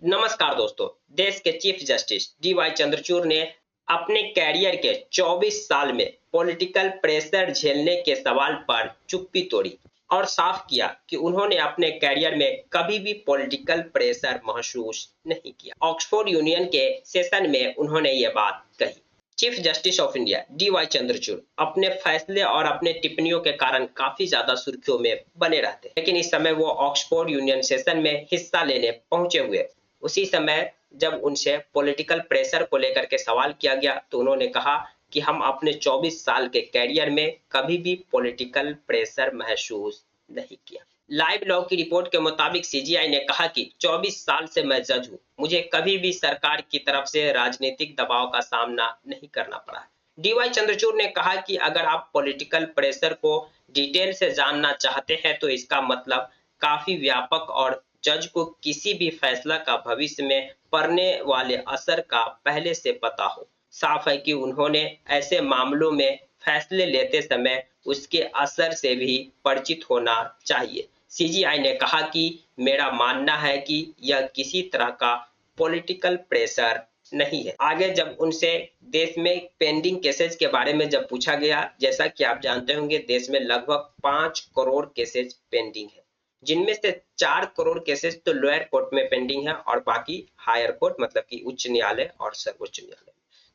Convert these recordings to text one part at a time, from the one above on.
नमस्कार दोस्तों। देश के चीफ जस्टिस डीवाई चंद्रचूड़ ने अपने कैरियर के 24 साल में पॉलिटिकल प्रेशर झेलने के सवाल पर चुप्पी तोड़ी और साफ किया कि उन्होंने अपने कैरियर में कभी भी पॉलिटिकल प्रेशर महसूस नहीं किया। ऑक्सफोर्ड यूनियन के सेशन में उन्होंने ये बात कही। Chief justice of India D Y Chandrachud अपने फैसले और अपने टिप्पणियों के कारण काफी ज्यादा सुर्खियों में बने रहते हैं, लेकिन इस समय वो ऑक्सफोर्ड यूनियन सेशन में हिस्सा लेने पहुंचे हुए। उसी समय जब उनसे पॉलिटिकल प्रेशर को लेकर के सवाल किया गया तो उन्होंने कहा कि हम अपने 24 साल के कैरियर में कभी भी पॉलिटिकल प्रेशर महसूस नहीं किया। लाइव लॉ की रिपोर्ट के मुताबिक सीजीआई ने कहा कि 24 साल से मैं जज हूं, मुझे कभी भी सरकार की तरफ से राजनीतिक दबाव का सामना नहीं करना पड़ा है। डीवाई चंद्रचूड़ ने कहा कि अगर आप पॉलिटिकल प्रेशर को डिटेल से जानना चाहते हैं तो इसका मतलब काफी व्यापक और जज को किसी भी फैसला का भविष्य में पड़ने वाले असर का पहले से पता हो। साफ है कि उन्होंने ऐसे मामलों में फैसले लेते समय उसके असर से भी परिचित होना चाहिए। सीजीआई ने कहा कि मेरा मानना है कि यह किसी तरह का पॉलिटिकल प्रेशर नहीं है। आगे जब उनसे देश में पेंडिंग केसेस के बारे में जब पूछा गया, जैसा कि आप जानते होंगे देश में लगभग 5 करोड़ केसेस पेंडिंग है, जिनमें से 4 करोड़ केसेस तो लोअर कोर्ट में पेंडिंग है और बाकी हायर कोर्ट मतलब कि उच्च न्यायालय और सर्वोच्च न्यायालय।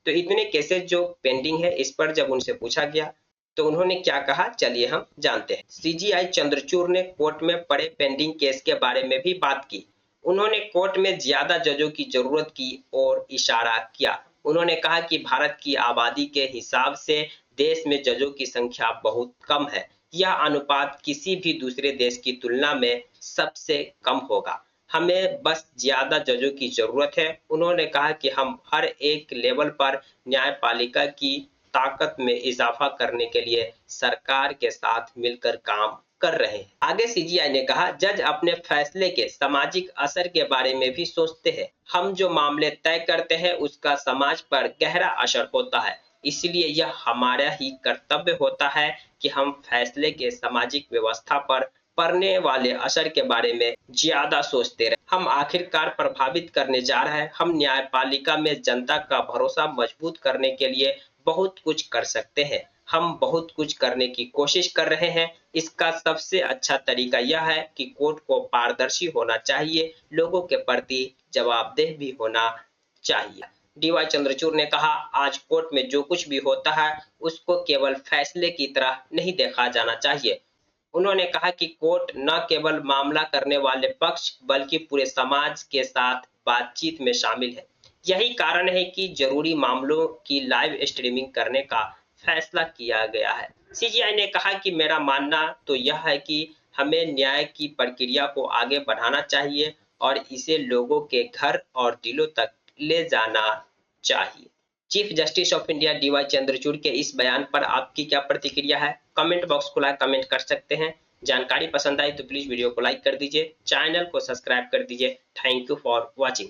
तो इतने केसेस जो पेंडिंग है, इस पर जब उनसे पूछा गया तो उन्होंने क्या कहा, चलिए हम जानते हैं। सीजीआई चंद्रचूड़ ने कोर्ट में पड़े पेंडिंग केस के बारे में भी बात की। उन्होंने कोर्ट में ज्यादा जजों की जरूरत की और इशारा किया। उन्होंने कहा कि भारत की आबादी के हिसाब से देश में जजों की संख्या बहुत कम है। यह अनुपात किसी भी दूसरे देश की तुलना में सबसे कम होगा। हमें बस ज्यादा जजों की जरूरत है। उन्होंने कहा कि हम हर एक लेवल पर न्यायपालिका की ताकत में इजाफा करने के लिए सरकार के साथ मिलकर काम कर रहे हैं। आगे सीजीआई ने कहा, जज अपने फैसले के सामाजिक असर के बारे में भी सोचते हैं। हम जो मामले तय करते हैं उसका समाज पर गहरा असर होता है, इसलिए यह हमारा ही कर्तव्य होता है कि हम फैसले के सामाजिक व्यवस्था पर पड़ने वाले असर के बारे में ज्यादा सोचते रहे। हम आखिरकार प्रभावित करने जा रहे हैं। हम न्यायपालिका में जनता का भरोसा मजबूत करने के लिए बहुत कुछ कर सकते हैं। हम बहुत कुछ करने की कोशिश कर रहे हैं। इसका सबसे अच्छा तरीका यह है कि कोर्ट को पारदर्शी होना चाहिए, लोगों के प्रति जवाबदेह भी होना चाहिए। डीवाई चंद्रचूड़ ने कहा, आज कोर्ट में जो कुछ भी होता है उसको केवल फैसले की तरह नहीं देखा जाना चाहिए। उन्होंने कहा कि कोर्ट न केवल मामला करने वाले पक्ष बल्कि पूरे समाज के साथ बातचीत में शामिल है। यही कारण है कि जरूरी मामलों की लाइव स्ट्रीमिंग करने का फैसला किया गया है। सीजीआई ने कहा कि मेरा मानना तो यह है कि हमें न्याय की प्रक्रिया को आगे बढ़ाना चाहिए और इसे लोगों के घर और दिलों तक ले जाना चाहिए। Chief justice of India D Y Chandrachud के इस बयान पर आपकी क्या प्रतिक्रिया है? कमेंट बॉक्स खुला है, कमेंट कर सकते हैं। जानकारी पसंद आई तो प्लीज वीडियो को लाइक कर दीजिए, चैनल को सब्सक्राइब कर दीजिए। Thank you for watching.